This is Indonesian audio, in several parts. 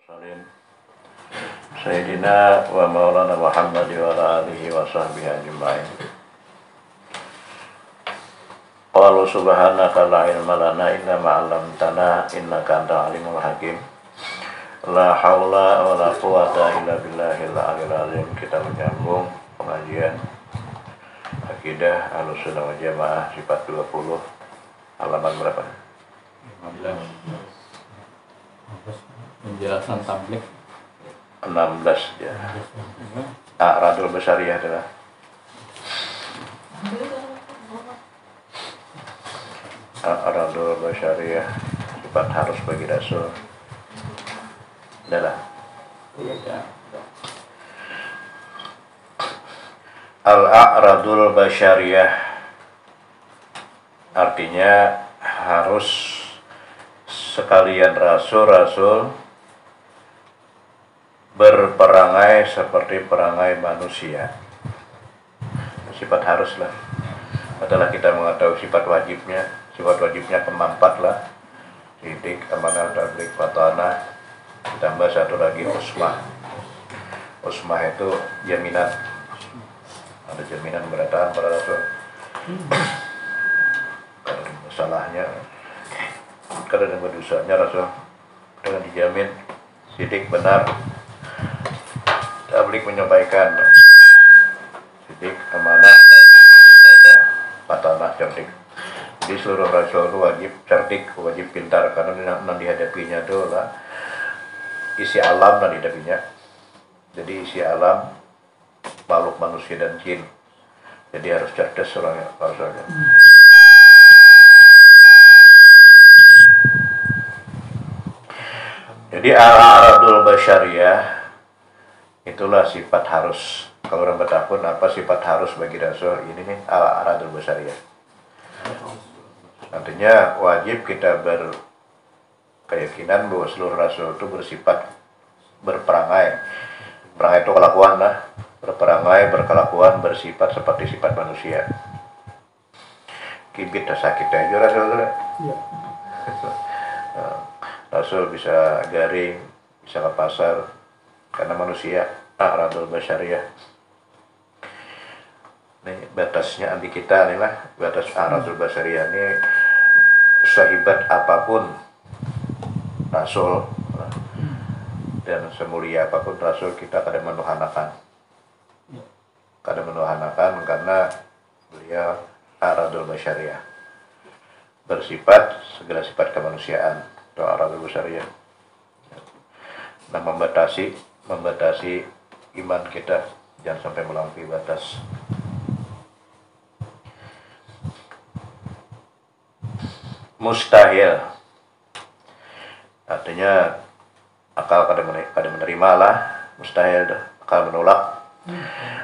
Salim Sayyidina wa maulana Muhammad wa ala alihi wa sahbihi ajma'in. Qalu subhanaka la ilma lana illa ma 'allamtana innaka antal alimul hakim. La haula wa la quwata illa billahil aliyil azim. Kita menyambung pengajian Akidah Ahlussunnah wal Jamaah sifat 20 halaman berapa? 15. Penjelasan tablik 16 ya. A'radul Basyariyah adalah A'radul Basyariyah sifat harus bagi Rasul adalah Al-A'radul Basyariyah artinya harus sekalian rasul-rasul berperangai seperti perangai manusia. Sifat haruslah adalah kita mengetahui sifat wajibnya. Sifat wajibnya kemampat lah, sidik, amanah, tablik, fatana. Ditambah satu lagi usmah. Usmah itu jaminan. Ada jaminan keberadaan para rasul. Kalau ada masalahnya, kalau ada dosanya rasul dengan dijamin sidik benar. Tablik menyampaikan, sidik amanah, tablik menyampaikan, fatanah cerdik. Di seluruh rasul itu wajib cerdik, wajib pintar, karena yang dihadapinya itu lah isi alam yang dihadapinya. Jadi isi alam makhluk manusia dan jin. Jadi harus cerdas orangnya, rasulnya. Jadi al-A'radul Basyariyah itulah sifat harus. Kalau orang bertakun apa sifat harus bagi Rasul? Ini nih al-A'radul Basyariyah. Artinya wajib kita berkeyakinan bahwa seluruh Rasul itu bersifat berperangai. Perangai itu kelakuan lah. Berperangai, berkelakuan, bersifat seperti sifat manusia. Kibit sakit aja Rasul itu. Ya. Rasul bisa garing, bisa ke pasar, karena manusia. A'radul Basyariyah. Ini batasnya anti kita nih lah. Batas A'radul Basyariyah ini sehebat apapun Rasul dan semulia apapun Rasul, kita kadang menuhanakan. Kadang menuhanakan karena beliau A'radul Basyariyah, bersifat segala sifat kemanusiaan. Itu A'radul Basyariyah. Nah, membatasi iman kita jangan sampai melampaui batas. Mustahil artinya akal kada menerima lah. Mustahil akal menolak.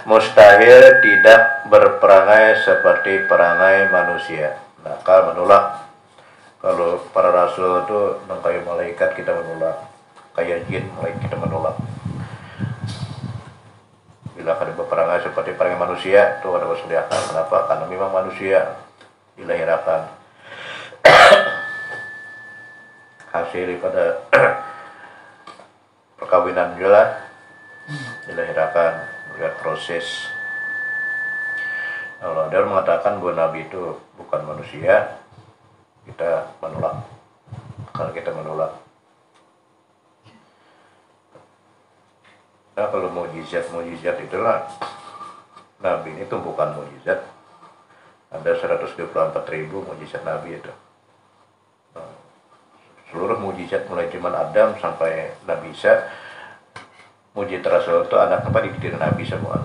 Mustahil tidak berperangai seperti perangai manusia. Nah, akal menolak. Kalau para rasul itu kayak malaikat kita menolak, kayak jin malaikat kita menolak. Bila kada berperangai seperti perangai manusia, itu ada masuk di akal. Kenapa? Karena memang manusia dilahirkan hasil daripada perkawinan juga dilahirkan, melihat proses. Kalau dia mengatakan bahwa Nabi itu bukan manusia, kita menolak. Kalau kita menolak. Nah, kalau mukjizat itulah Nabi ini tumpukan mukjizat. Ada 124.000 mukjizat Nabi itu. Seluruh mukjizat mulai zaman Adam sampai Nabi Isa, mukjizat Rasul itu anak apa dididik Nabi semua.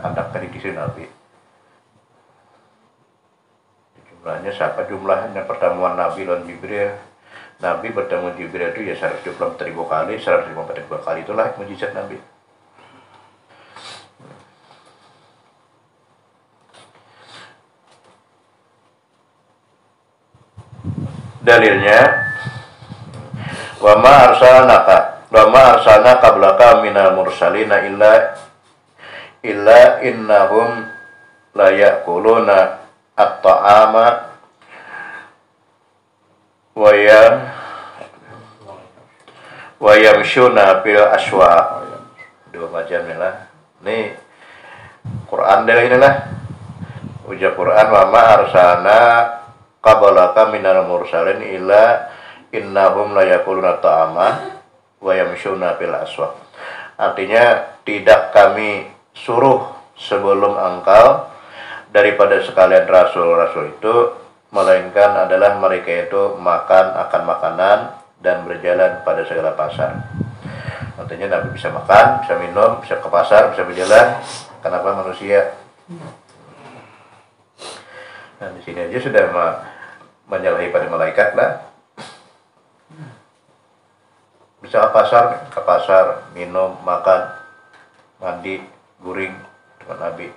Anak dididik Nabi. Jumlahnya siapa? Jumlahnya pertemuan Nabi lawan Jibril. Nabi bertemu Jibril itu ya 124.000 kali, 154.000 kali, itulah mukjizat Nabi. Dalilnya wa ma arsalna qablaka minal mursalina illa innahum la ya'kuluna at-ta'ama wa wa yamshuna fil aswaq. Dua macam ni lah. Ni Quran dia ini lah. Ujar Quran, wa ma arsalna qablaka minal mursalin illa innahum la yakuluna ta'ama wa yamshuna fil aswaq. Artinya tidak kami suruh sebelum engkau daripada sekalian rasul-rasul itu, melainkan adalah mereka itu makan akan makanan dan berjalan pada segala pasar. Artinya Nabi bisa makan, bisa minum, bisa ke pasar, bisa berjalan. Kenapa manusia? Nah, di sini aja sudah menyalahi pada malaikat lah. Bisa ke pasar, minum, makan, mandi, guring dengan Nabi.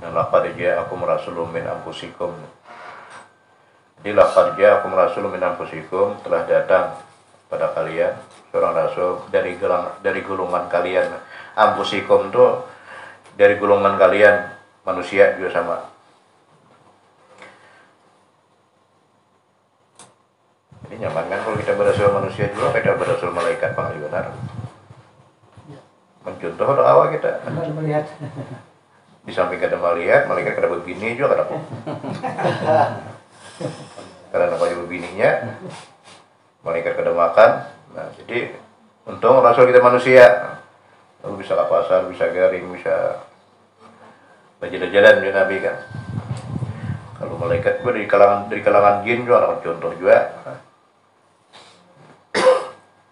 Nah, laqad ja'akum rasulun min anfusikum. Jadi laqad ja'akum rasulun min anfusikum, telah datang pada kalian seorang rasul dari golongan kalian. Anfusikum itu dari golongan kalian, manusia juga sama. Jadi nyaman kan kalau kita berasal manusia juga, kita berasal malaikat panggil benar. Mencontoh doa kita. Melihat. Di samping kada melihat, malaikat kada berbini juga kada pun. Karena namanya berbininya, malaikat kada makan. Nah, jadi untung rasul kita manusia. Lalu bisa ke pasar, bisa garing, bisa berjalan-jalan dengan Nabi kan. Kalau malaikat itu dari kalangan jin juga, ada contoh juga.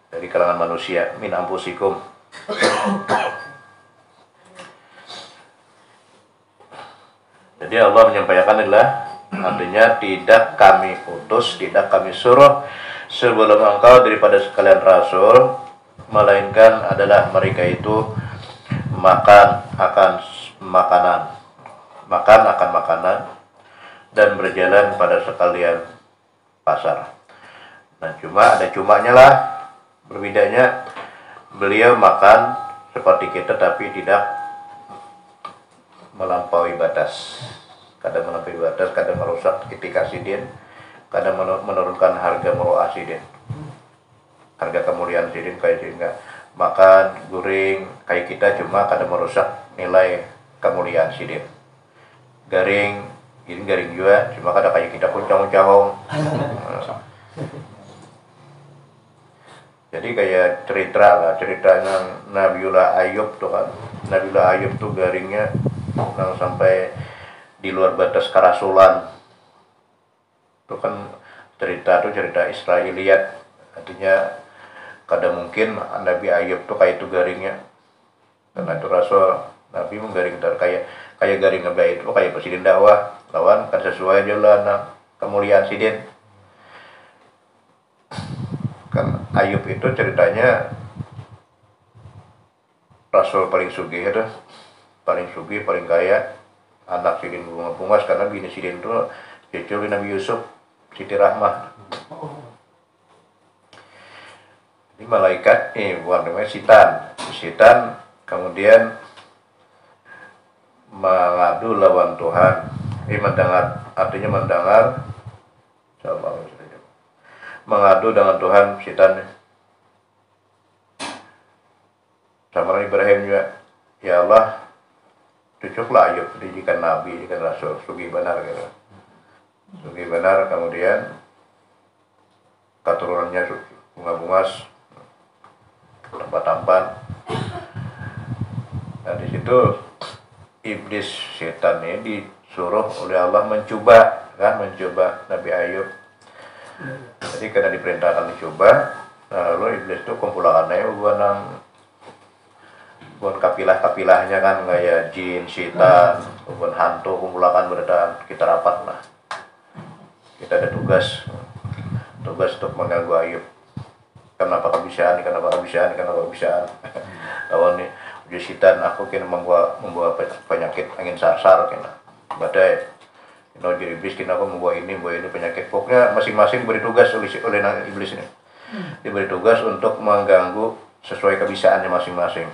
Dari kalangan manusia, min anfusikum. Jadi Allah menyampaikan adalah artinya tidak kami utus, tidak kami suruh sebelum engkau daripada sekalian rasul, melainkan adalah mereka itu makan akan makanan dan berjalan pada sekalian pasar. Nah, cuma ada cumanya lah, berbedanya beliau makan seperti kita tapi tidak melampaui batas. Kadang melampaui batas, kadang merusak etika sidin, kadang menurunkan harga muru'ah sidin, harga kemuliaan sidin, kayak sehingga makan guring kayak kita cuma kadang merusak nilai kemuliaan sidin. Garing, ini garing juga, cuma kadang kayak kita kuncang-kuncang. Jadi kayak ceritanya Nabiullah Ayub tuh kan. Nabiullah Ayub tuh garingnya sampai di luar batas kerasulan. Itu kan cerita Israiliyat. Artinya kadang mungkin Nabi Ayub tuh kayak itu garingnya. Karena itu rasul Nabi menggaring kayak garing Nabi itu kayak presiden dakwah. Lawan kan sesuai jalan kemuliaan sidin. Kan Ayub itu ceritanya rasul paling sugih itu, paling kaya, anak sidin bunga-bungas karena bini sidin itu cucu Nabi Yusuf, Siti Rahmah. Ini malaikat, bukan namanya Sitan kemudian mengadu lawan Tuhan. Artinya mendengar mengadu dengan Tuhan Sitan. Sama Ibrahim juga, ya Allah, cukuplah Ayub dijadikan nabi, dijadikan rasul, sugih benar gitu. Sugih benar, kemudian keturunannya bunga-bungas, tampan-tampan. Nah, di situ iblis setan ini disuruh oleh Allah mencoba Nabi Ayub. Jadi karena diperintahkan dicoba, lalu iblis itu kumpulakannya bukan kapilah-kapilahnya kan, kayak jin, setan, bukan hantu, kumpulakan berada kita rapat lah. Kita ada tugas untuk mengganggu Ayub. Kenapa kebisaan? Lawan nih, uji setan aku kena membawa penyakit angin sarsar kena badai. Kena jadi iblis kena aku membawa ini penyakit. Pokoknya masing-masing diberi tugas oleh iblis ini. Diberi tugas untuk mengganggu sesuai kebisaannya masing-masing.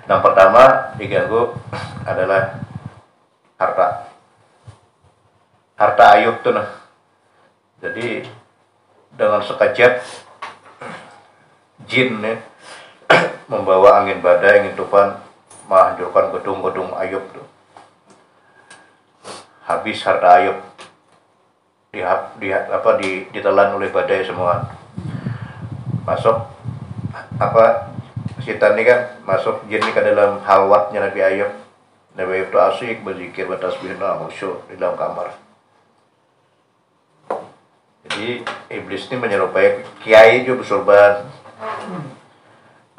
Yang pertama diganggu adalah harta Ayub tuh nah. Jadi dengan sekejap jin ya, membawa angin badai, angin tufan, menghancurkan gedung-gedung Ayub tuh. Habis harta Ayub ditelan oleh badai semua. Masuk setan ini kan masuk jin ini ke dalam halwatnya Nabi Ayub. Nabi Ayub itu asyik berzikir, bertasbih, khusyuk di dalam kamar. Jadi iblis ini menyerupai kiai juga bersorban,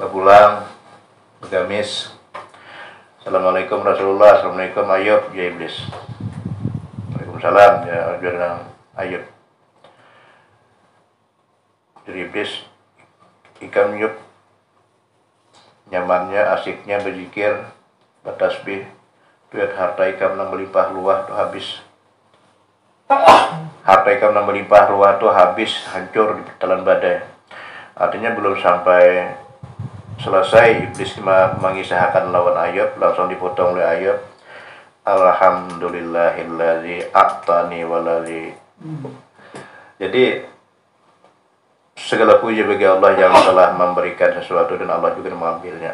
berpulang, bergamis. Assalamualaikum Rasulullah, Assalamualaikum Ayub, ya iblis. Waalaikumsalam, ya bilang Ayub. Jadi iblis, ikam Ayub, nyamannya, asiknya berzikir, bertasbih, lihat harta ikam yang melimpah luah tuh habis. Harta ikam yang melimpah ruah itu habis, hancur di telan badai. Artinya belum sampai selesai iblis mengisahkan lawan Ayub, langsung dipotong oleh Ayub. Alhamdulillahilladzi a'tani waladzi. Jadi segala puji bagi Allah yang telah memberikan sesuatu dan Allah juga mengambilnya.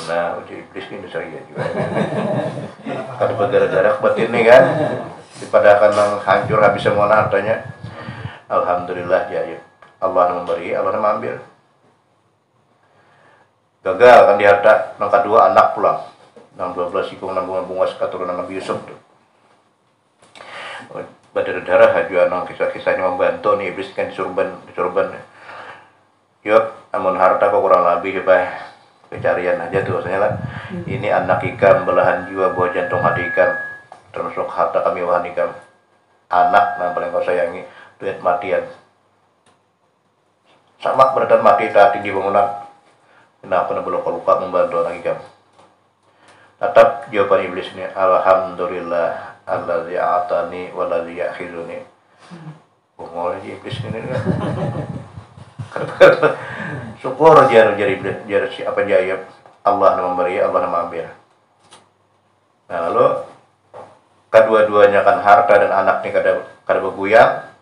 Nah, uji iblis ini saya juga. Karena bergara-gara batin ini kan, daripada akan hancur habis semua hartanya. Alhamdulillah ya Ayub. Allah memberi, Allah mengambil. Gagal kan di harta, yang kedua anak pulang. 12 ikung 6 bunga keturunan Nabi Yusuf tuh. Berdarah haju anak kisah-kisahnya membantu nih iblis kan disurban. Yuk, amun harta kok kurang lebih coba pencarian aja tuh maksudnya lah. Ini anak ikam, belahan jiwa, buah jantung hati ikam, termasuk harta kami wahan ikam. Anak yang paling kau sayangi, duit matian. Sama beratan mati tadi di bangunan. Kenapa belum luka membantu anak ikam? Tetap jawaban iblis ini, alhamdulillah alladzi a'tani waladzi yakhizuni. Ngomong aja iblis ini kan. Syukur jar iblis, jar siapa Ayub. Allah yang memberi, Allah yang mengambil. Nah, lalu kedua-duanya kan harta dan anak ini kada bergoyang.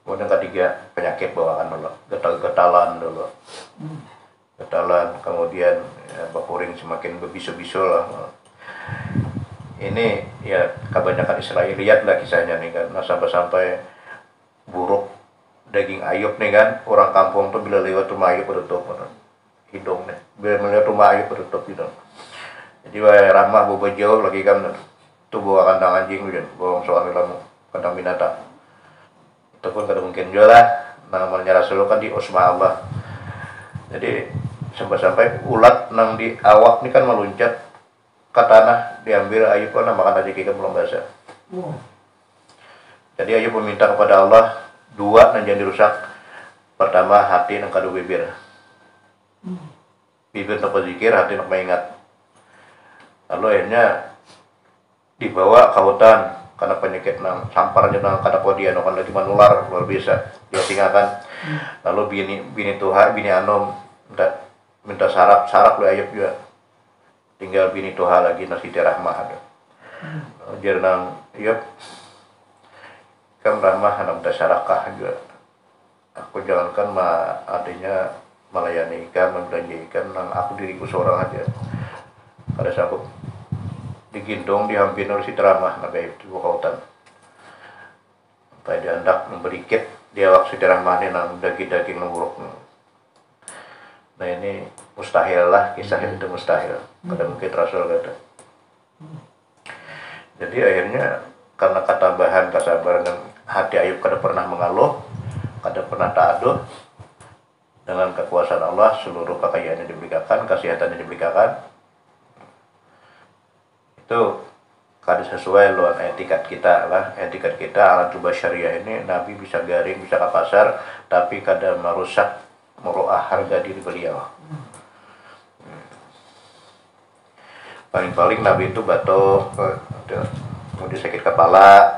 Kemudian ketiga penyakit bawaan dulu, getalan dulu. Getalan, kemudian ya, bakuring semakin berbisu-bisu lah. Ini ya kebanyakan Israiliyat lah kisahnya nih kan. Nah sampai-sampai buruk daging Ayub nih kan. Orang kampung tuh bila lewat rumah Ayub bertutup hidungnya. Bila melihat rumah Ayub bertutup hidung. Jadi ramah bobo jauh lagi kan. Tuh bawa kandang anjing gitu, bawa soal lamu kandang binatang. Itu pun kada mungkin juga lah. Namanya Rasulullah kan di Usma Allah. Jadi sampai-sampai ulat nang di awak ini kan meluncat ke tanah, diambil Ayub kan makan aja kita belum basah. Jadi Ayub meminta kepada Allah dua yang jangan dirusak. Pertama hati yang kedua bibir. Bibir untuk berzikir, hati untuk mengingat. Lalu akhirnya dibawa ke hutan karena penyakit nang samparnya nang kada podian kan lagi menular luar biasa. Dia tinggalkan. Lalu bini Tuhan, bini Anom minta sarap oleh Ayub juga. Tinggal bini Tuhan lagi nasi Rahmah ada. Jadi nang Ayub kam Rahmah anak minta sarakah juga. Aku jangankan artinya melayani ikan, membelanja ikan, nang aku diriku seorang aja. Kada sanggup digendong, dihampir oleh si Rahmah nabi Ayub di hutan. Sampai dia hendak memberi kit, dia waktu si Rahmah ini nang daging-daging nuruk. Nah ini mustahil lah, kisah itu mustahil. Kada mungkin Rasul kata. Jadi akhirnya karena ketambahan kesabaran dan hati Ayub kada pernah mengeluh, kada pernah ta'aduh, dengan kekuasaan Allah seluruh kekayaannya diberikan, kesehatannya diberikan. Itu kada sesuai lawan etikat kita lah. Etikat kita alat coba syariah ini Nabi bisa garing, bisa ke pasar, tapi kada merusak meroah harga diri beliau. Paling-paling Nabi itu batuk, kemudian sakit kepala,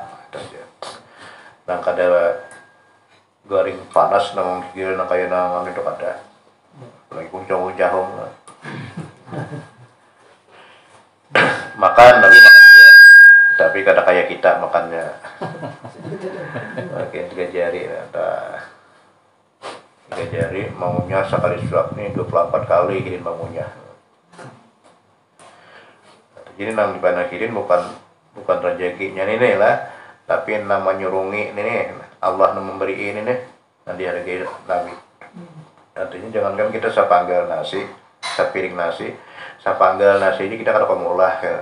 dan kada garing panas nang gigil nang kaya nang itu kada. Lagi kuncung-kuncung. Makan Nabi makan dia. Tapi kada kayak kita makannya makin 3 jari atau 3 jari maunya sekali suap nih 24 kali kirim maunya. Jadi nang dipanakirin bukan rezekinya ini lah, tapi nama nyurungi ini nih, Allah memberi ini nih, nanti hargai Nabi. Artinya jangankan kita sapanggal nasi, sapiring nasi, sapanggal nasi ini kita kada olah ya.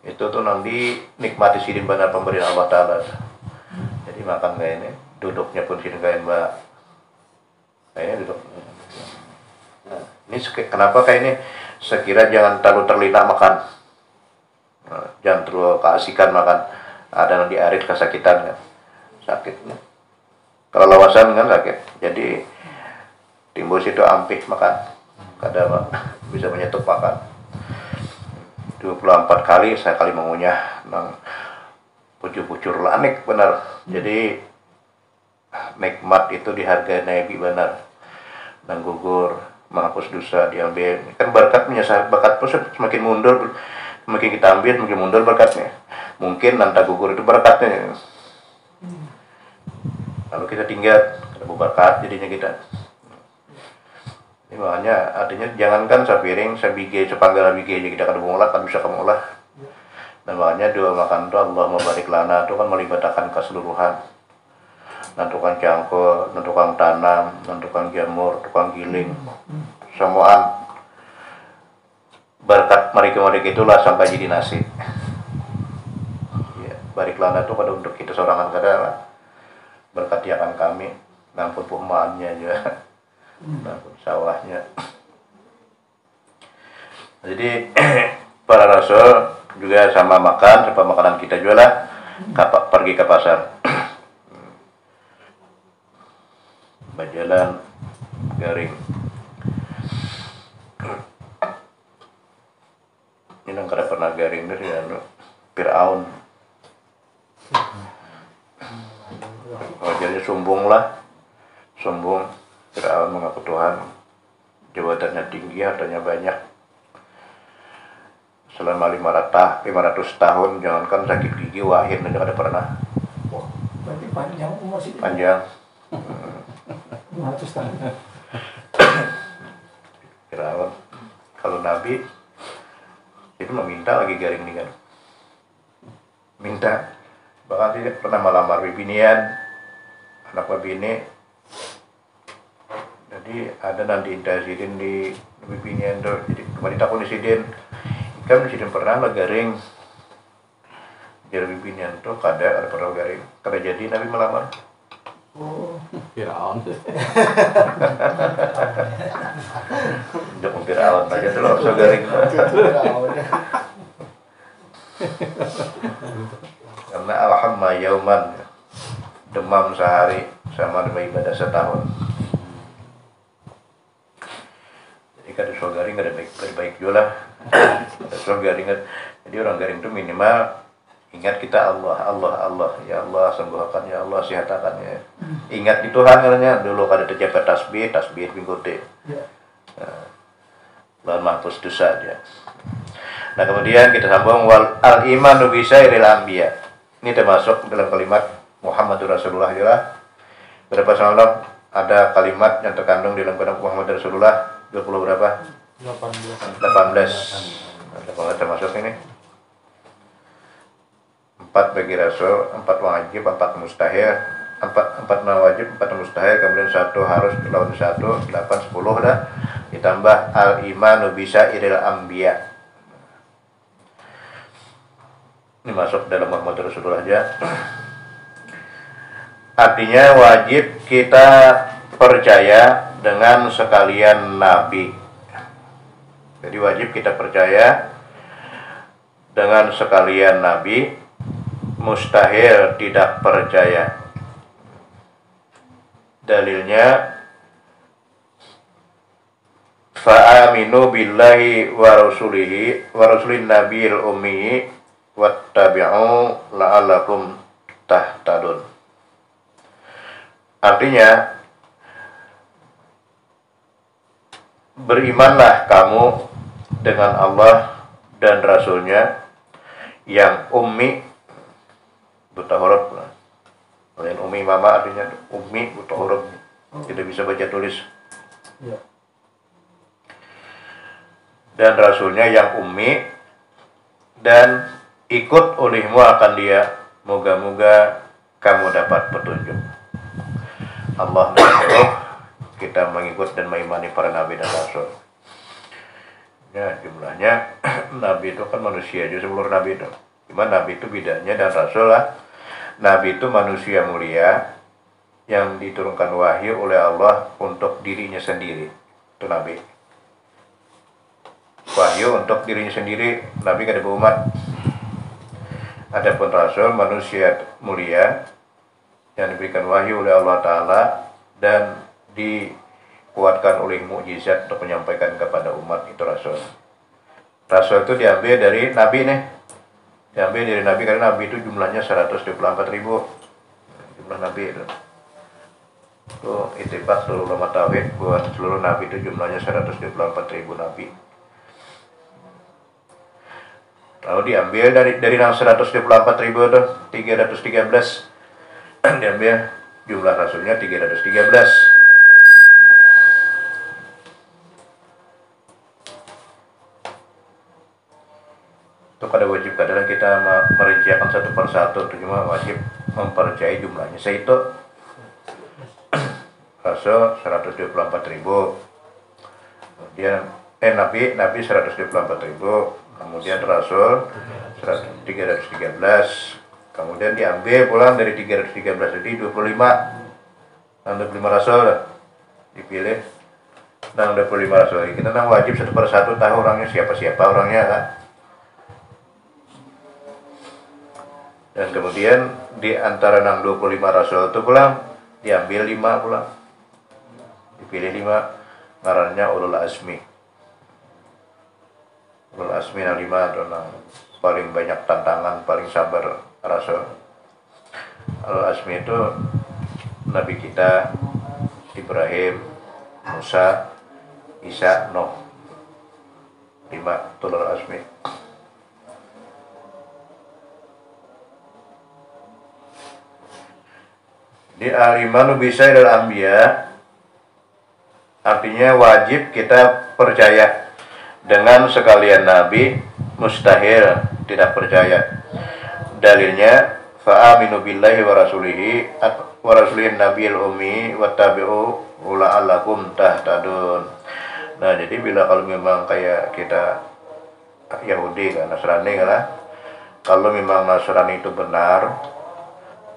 Itu tuh nanti nikmati sidin benar pemberian Allah Ta'ala. Jadi makan kayak ini, duduknya pun sidin kayak mbak, kayaknya duduk. Nah, ini kenapa kayak ini? Sekira jangan terlalu terlina makan. Jangan terlalu keasikan makan, ada yang diarit kesakitan kan, sakit kalau lawasan kan sakit, jadi timbul situ ampih makan, kadang bisa menyetuk makan 24 kali saya kali mengunyah nang pucur-pucur lanik benar. Jadi nikmat itu dihargai Nabi benar, nang gugur menghapus dosa diambil kan berkat menyesal, bakat pun semakin mundur. Makin kita ambil, makin mundur berkatnya. Mungkin nanti gugur itu berkatnya. Lalu kita tinggal, ada berkat jadinya kita. Ini makanya artinya jangankan sepiring, sebige, sepanggal bige aja kita kada mengolah, kan bisa kamu olah. Dan makanya doa makan itu Allah mabarik lana itu kan melibatkan keseluruhan. Nah tukang cangkul, nah tukang tanam, nah tukang jamur, tukang giling, semuaan. Berkat mereka itulah sampai jadi nasi. Ya, barik lana itu pada untuk kita sorangan kada berkati akan kami, ngampun pohmaannya juga, ngampun sawahnya. Jadi para rasul juga sama makan, sama makanan kita juga lah, pergi ke pasar, berjalan garing. Ini nang kada pernah garing dari Fir'aun. Wajarnya sombong lah, sombong. Fir'aun mengaku Tuhan, jabatannya tinggi, hartanya banyak. Selama 500 tahun, jangankan sakit gigi, wahid aja kada pernah. Wah, berarti panjang umur sih. Panjang. 500 tahun. Fir'aun. Kalau Nabi itu meminta lagi garing nih kan, minta. Bahkan dia pernah melamar bibinian, anak bini. Jadi ada nanti intasidin di bibinian tuh, jadi kemarin takut disidin kan disidin pernah lah garing jadi bibinian tuh ada pernah garing, kada jadi Nabi melamar. Oh, Firaun. Untuk Fir'aun aja tuh langsung garing. Karena alhamma yauman, demam sehari sama demam ibadah setahun. Jadi kada so garing kada baik juga lah. Kada so garing. Jadi orang garing itu minimal ingat kita Allah, ya Allah sembuhkan, ya Allah sihatakan ya. Ingat di Tuhan katanya, dulu kada terjaga tasbih mingguti. Lawan mahfuz dosa aja. Nah kemudian kita sambung wal al imanu bisairil anbiya. Ini termasuk dalam kalimat Muhammadur Rasulullah juga. Berapa salam ada kalimat yang terkandung di dalam kalimat Muhammadur Rasulullah 20 berapa? 18. Nah, termasuk ini 4 bagi Rasul, 4 wajib, 4 mustahil, 4 wajib, 4 mustahil, kemudian 1 harus lawan 1, 8, 10 dah. Ditambah al-imanu bisairil anbiya. Ini masuk dalam Muhammad Rasulullah aja. Artinya wajib kita percaya dengan sekalian nabi. Jadi wajib kita percaya dengan sekalian nabi, mustahil tidak percaya. Dalilnya fa'aminu billahi wa rasulihi wa rasulin nabiyil ummi wattabi'u la'allakum tahtadun. Artinya berimanlah kamu dengan Allah dan Rasulnya yang ummi buta huruf. Kalau yang ummi mama artinya ummi buta huruf, tidak bisa baca tulis. Ya. Dan rasulnya yang ummi dan ikut olehmu akan dia, moga-moga kamu dapat petunjuk. Allah menyuruh kita mengikut dan mengimani para nabi dan rasul. Ya, jumlahnya nabi itu kan manusia juga, seluruh nabi itu. Cuma nabi itu bedanya dan rasul lah. Nabi itu manusia mulia yang diturunkan wahyu oleh Allah untuk dirinya sendiri. Itu nabi. Wahyu untuk dirinya sendiri, nabi kada berumat. Adapun rasul manusia mulia yang diberikan wahyu oleh Allah Ta'ala dan dikuatkan oleh mukjizat untuk menyampaikan kepada umat, itu rasul. Rasul itu diambil dari nabi nih. Diambil dari nabi karena nabi itu jumlahnya 124.000. Jumlah nabi itu. Itu ittifaq seluruh ulama tauhid buat seluruh nabi itu jumlahnya 124.000 nabi. Lalu diambil dari 124.000 itu 313. Diambil jumlah rasulnya 313. Itu kada wajib kadang kita merincikan satu persatu, itu cuma wajib mempercayai jumlahnya. Saya itu rasul 124.000. Kemudian nabi 124.000. Kemudian rasul 313. Kemudian diambil pulang dari 313 jadi 25. 25 rasul dipilih. 25 rasul. Kita wajib satu persatu tahu orangnya siapa orangnya kan. Dan kemudian di antara 25 rasul itu pulang diambil 5 pulang. Dipilih 5 ngarannya ulul azmi. Ulul azmi 5 adalah paling banyak tantangan, paling sabar rasul. Ulul azmi itu nabi kita Ibrahim, Musa, Isa, Nuh. 5 ulul azmi. Di al-imanu bisa dalam anbiya artinya wajib kita percaya dengan sekalian nabi, mustahil tidak percaya. Dalilnya fa'aminu billahi wa rasulihi nabiyil ummi wattabi'u la'allakum tahtadun. Nah, jadi bila kalau memang kayak kita Yahudi kan, Nasrani kan, kalau memang Nasrani itu benar,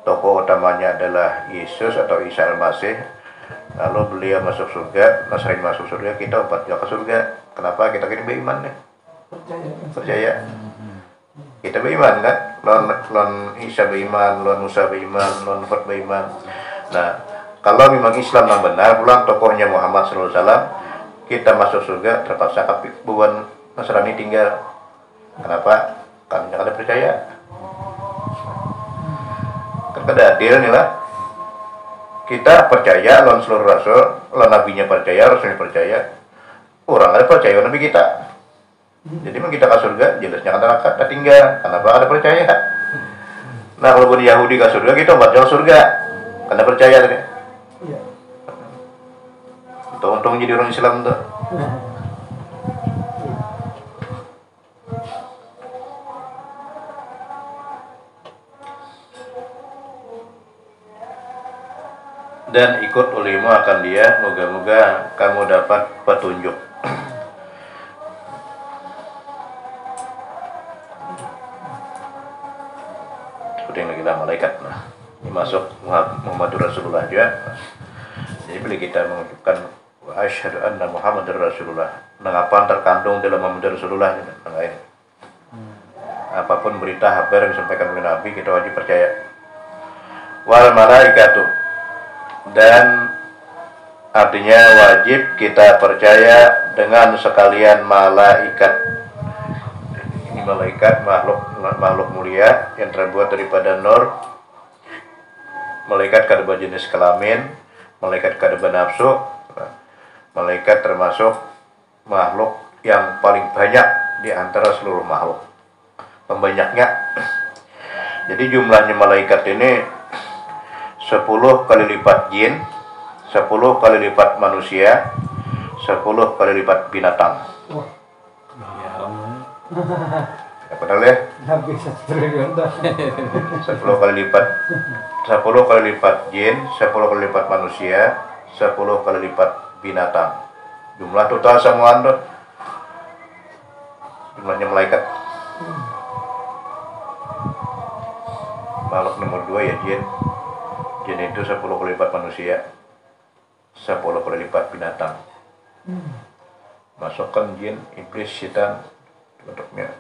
tokoh utamanya adalah Yesus atau Isa al-Masih, lalu beliau masuk surga, Nasrani masuk surga, kita umat juga ke surga. Kenapa? Kita kini beriman nih. Percaya. Kita beriman kan? Lon Isa beriman, lon Musa beriman, lon Hud beriman. Nah, kalau memang Islam yang benar, pulang tokohnya Muhammad SAW, kita masuk surga terpaksa bukan Nasrani tinggal. Kenapa? Karena ada percaya. Kada adil nih lah. Kita percaya lawan seluruh rasul, lawan nabinya percaya, rasulnya percaya. Orang ada percaya nabi kita. Jadi memang kita ke surga, jelasnya kata neraka tinggal. Kenapa ada percaya? Nah, kalau pun Yahudi ke surga, kita buat jalan surga. Karena percaya tadi. Iya. Untung jadi orang Islam tuh. Dan ikut olehmu akan dia, moga-moga kamu dapat petunjuk. Seperti yang lagi malaikat. Nah, ini masuk Muhammad Rasulullah juga. Jadi bila kita mengucapkan wa asyhadu anna Muhammadar Rasulullah, mengapa terkandung dalam Muhammad Rasulullah ini? Apapun berita kabar yang disampaikan oleh Nabi, kita wajib percaya. Wal malaikatu, dan artinya wajib kita percaya dengan sekalian malaikat. Ini malaikat makhluk mulia yang terbuat daripada nur. Malaikat kada jenis kelamin, malaikat kada nafsu. Malaikat termasuk makhluk yang paling banyak di antara seluruh makhluk. pembanyaknya. Jadi jumlahnya malaikat ini 10 kali lipat jin, 10 kali lipat manusia, 10 kali lipat binatang. Wah, Miliaran. Ya padahal ya, habis 1 triliun dah. 10 kali lipat 10 kali lipat jin, 10 kali lipat manusia, 10 kali lipat binatang. Jumlah total semua tuh jumlahnya malaikat. Makhluk nomor 2 ya jin. Jin itu 10 kali lipat manusia, 10 kali lipat binatang. Masukkan jin, iblis, setan bentuknya.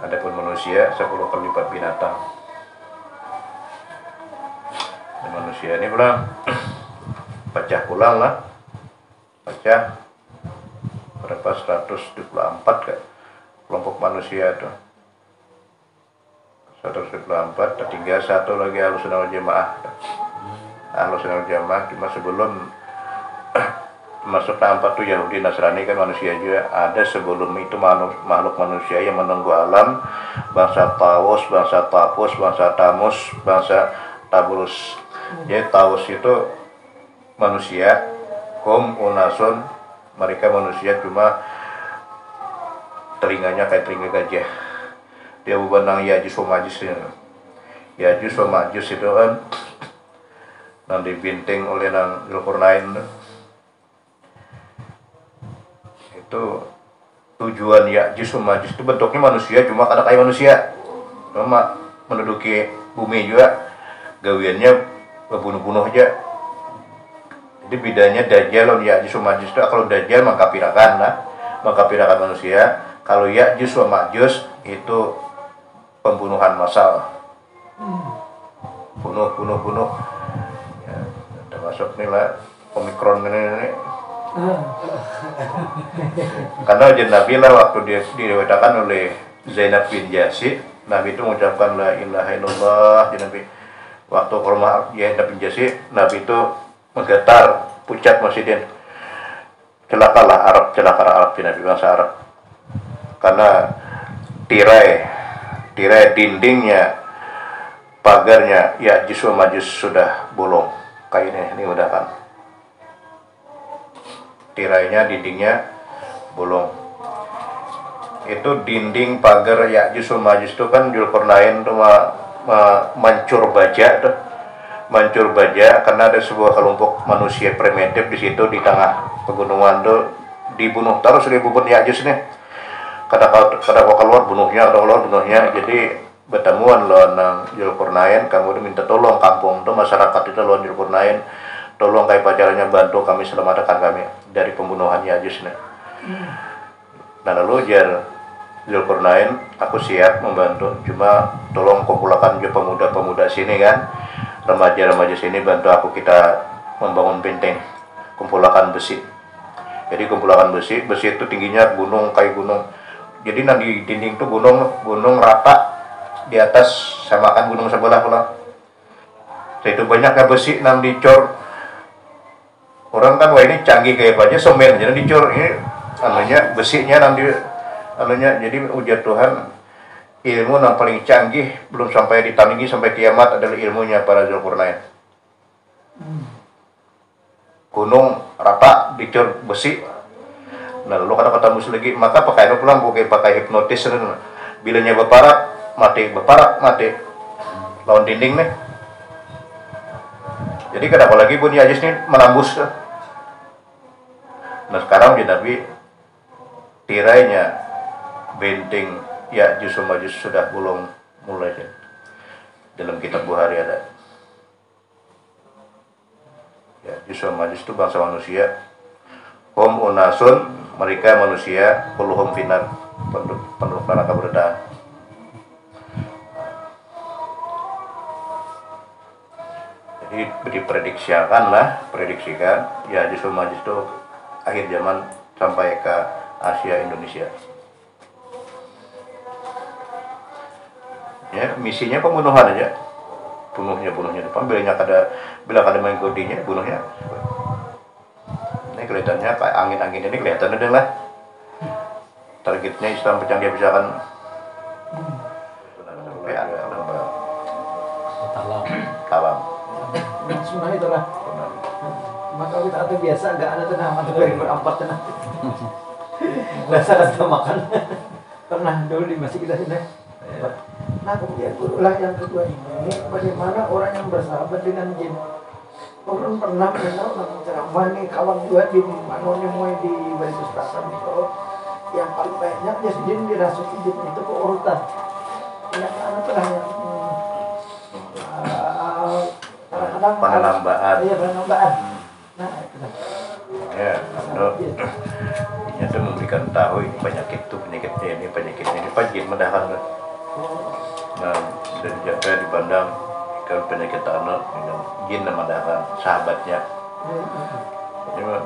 Adapun manusia 10 kali lipat binatang. Dan manusia ini pulang pecah pulang lah, pecah berapa 124 kan kelompok manusia itu 124, tinggal satu lagi Ahlussunnah wal Jamaah. Ahlussunnah wal Jamaah cuma sebelum masuk tanpa tuh Yahudi Nasrani kan manusia juga ada sebelum itu makhluk manusia yang menunggu alam, bangsa Taus, bangsa Tapus, bangsa Tamus, bangsa Tabrus. Jadi Taus itu manusia, Hum unasun, mereka manusia cuma telinganya kayak telinga gajah. Dia bebenang Ya'juj wa Ma'juj. Ya'juj wa Ma'juj itu kan yang dibinting oleh nang Zulkarnain. Itu tujuan Ya'juj wa Ma'juj itu bentuknya manusia cuma karena kayak manusia. Cuma menduduki bumi juga gawiannya membunuh-bunuh aja. Jadi bedanya Dajjal dan Ya'juj wa Ma'juj itu kalau Dajjal mengkafirkan lah, mengkafirkan manusia. Kalau Ya'juj wa Ma'juj itu pembunuhan massal. Bunuh. Ya, termasuk nih lah Omikron ini. Karena Nabi lah waktu dia diriwayatkan oleh Zainab bin Jahsy, Nabi itu mengucapkan la ilaha illallah. Nabi waktu ke rumah Zainab bin Jahsy, Nabi itu menggetar, pucat masjidin. Celakalah Arab Nabi bangsa Arab. Karena tirai dindingnya, pagarnya Ya'juj wa Ma'juj sudah bolong. Kayak ini udah kan. Tirainya, dindingnya bolong. Itu dinding pagar Ya'juj wa Ma'juj itu kan Zulkarnain tuh mancur baja tuh. Mancur baja karena ada sebuah kelompok manusia primitif di situ di tengah pegunungan tuh dibunuh terus 1000 Ya'juj nih. Kadang keluar bunuhnya, jadi bertemuan loh nang Zulkarnain, kamu udah minta tolong kampung tuh masyarakat itu lawan Zulkarnain, tolong kayak pacarnya bantu kami selamatkan kami dari pembunuhan Ya'juj nih. Nah lalu jar Zulkarnain, aku siap membantu, cuma tolong kumpulkan juga pemuda-pemuda sini kan, remaja-remaja sini bantu aku kita membangun benteng, kumpulkan besi. Jadi kumpulkan besi itu tingginya gunung kayak gunung. Jadi nanti dinding tuh gunung rata di atas samakan gunung sebelah pula. Itu banyaknya besi nang dicor. Orang kan wah ini canggih kayak aja semen jadi dicor ini anunya besinya nanti anunya. Jadi ujar Tuhan ilmu yang paling canggih belum sampai ditandingi sampai kiamat adalah ilmunya para Zulkarnain. Gunung rata dicor besi. Nah lalu kata musuh lagi maka pakai pulang pakai hipnotis. Bilanya berparak mati lawan dinding nih. Jadi kenapa lagi pun Ya'juj ini menembus. Nah sekarang di Nabi tirainya benteng Ya'juj wa Ma'juj sudah bolong mulai. Dalam kitab Bukhari ada Ya'juj wa Ma'juj itu bangsa manusia. Hum unasun, mereka manusia, kulluhum finar, penduduk neraka berdaan. Jadi prediksikan Ya'juj wa Ma'juj itu akhir zaman sampai ke Asia Indonesia. Ya, misinya pembunuhan aja. Bunuhnya depan bila ada mengikutinya bunuhnya. Ini kelihatannya kayak angin-angin ini kelihatan udah lah. targetnya Islam pecah dia bisa kan sampai ada nambah Talam. talam. Sunnah itulah. Maka kita ada biasa enggak ada tenang atau dari berempat tenang. Biasa kita makan. Pernah dulu di masjid kita sini. Nah kemudian gurulah yang kedua ini bagaimana orang yang bersahabat dengan jin. Orang pernah mendengar ceramah nih kawan dua di Manoni Moy di Bali Selatan itu yang paling banyak ya jin dirasuki jin itu ke urutan. Yang anak lah yang kadang-kadang Penambahan. Iya penambahan. Nah itu lah. Ya, ini itu memberikan tahu ini penyakitnya ini pajin mendahan. Nah, dan jaga dipandang kalau penyakit anak dengan jin mendahan sahabatnya. Ini mah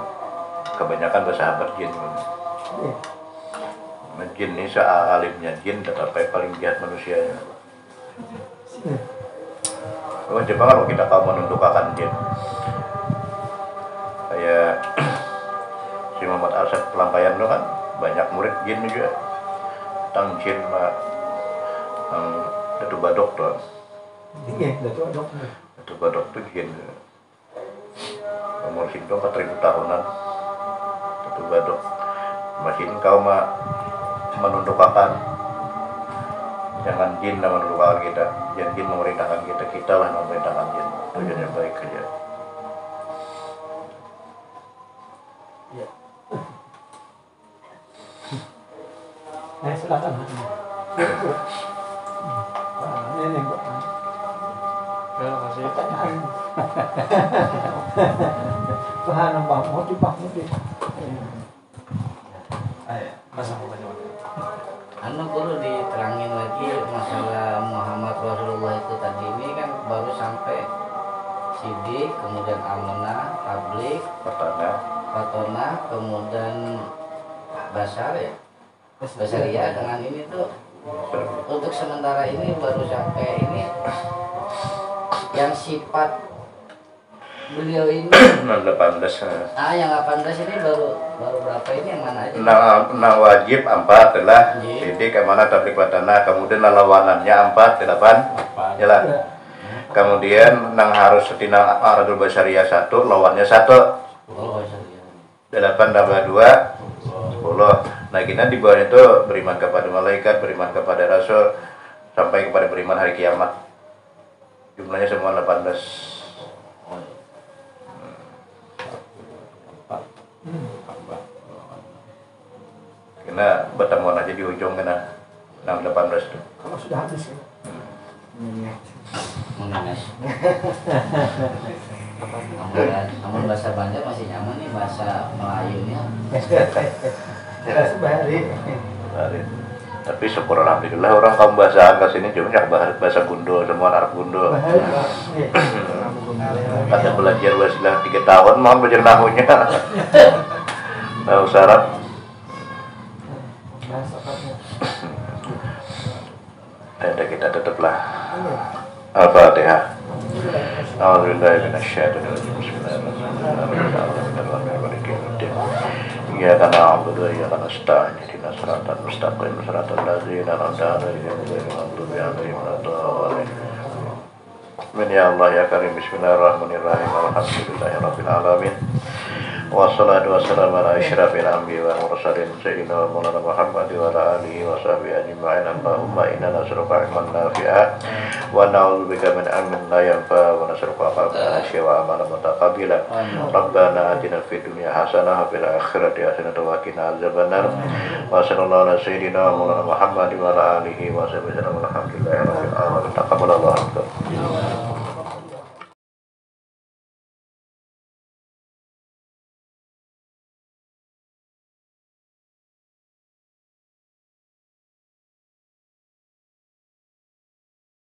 kebanyakan bersahabat jin. Jin ini sealimnya jin tetapi paling jahat manusianya. Oh, Jepang kalau kita kaum menentukan jin kayak si Muhammad Arsyad Pelampaian itu kan banyak murid jin juga tang jin pak Datu Badok tuh Iya, Datu Badok tuh jin umur Sindong 4.000 tahunan Datu Badok masih kau mah menundukkan jangan jin yang menundukkan kita jangan jin memerintahkan kita lah memerintahkan jin tujuannya baik aja. Silakan. Ini Mbak. Terima kasih. Pertanyaan. Bahan Mbak mau dipakai di. Anu perlu diterangin lagi masalah Muhammad Rasulullah itu tadi ini kan baru sampai Sidik, kemudian Amanah, Tablik, Fatona, kemudian Basar ya. Basaria dengan ini tuh untuk sementara ini baru sampai ini yang sifat beliau ini 18 yang 18 ini baru berapa ini yang mana aja? Nah wajib 4 adalah Iya. Sidik, Amanah, Tablik, Fatona, kemudian lawanannya 4 8 jalan. Kemudian nang harus setina Aradul Basaria 1 lawannya 1 Oh, Basaria. 8 tambah 2 10. Nah kita di bawah itu beriman kepada malaikat, beriman kepada rasul, sampai kepada beriman hari kiamat. Jumlahnya semua 18. Kena bertemuan aja di ujung kena 18 itu. Kalau sudah habis ya. Mengenai. Namun bahasa Banjar masih nyaman nih bahasa Melayunya. Sebari. Tapi syukur alhamdulillah orang kaum bahasa ke sini cuma bahasa Gundul, semua Arab Gundul. Kata belajar wasilah 3 tahun mohon belajar nahunya. Tahu syarat. Dan kita tetaplah Al-Fatihah. A'udzubillahi minasyaitonir rajim. Bismillahirrahmanirrahim. Iyyaka na'budu wa iyyaka nasta'in ihdinas siratal mustaqim siratal ladzina an'amta 'alaihim ghairil maghdubi 'alaihim waladdallin. Amin ya Allah ya Karim. Bismillahirrahmanirrahim. Alhamdulillahirabbil alamin. Wassalatu wassalamu ala asyrafil anbiya'i wal mursalin sayyidina Maulana Muhammad wa ala alihi wa sahbihi ajma'in. Allahumma inna nas'aluka ilman nafi'a wa na'udzubika min ilmin la yanfa' wa nas'aluka qalban khashi'a wa amalan mutaqabbilan. Rabbana atina fid dunya hasanah wa fil akhirati hasanah wa qina adzabannar. Wa sallallahu ala sayyidina Maulana Muhammad wa ala alihi wa sahbihi alhamdulillahi rabbil alamin. Taqabbalallahu minkum.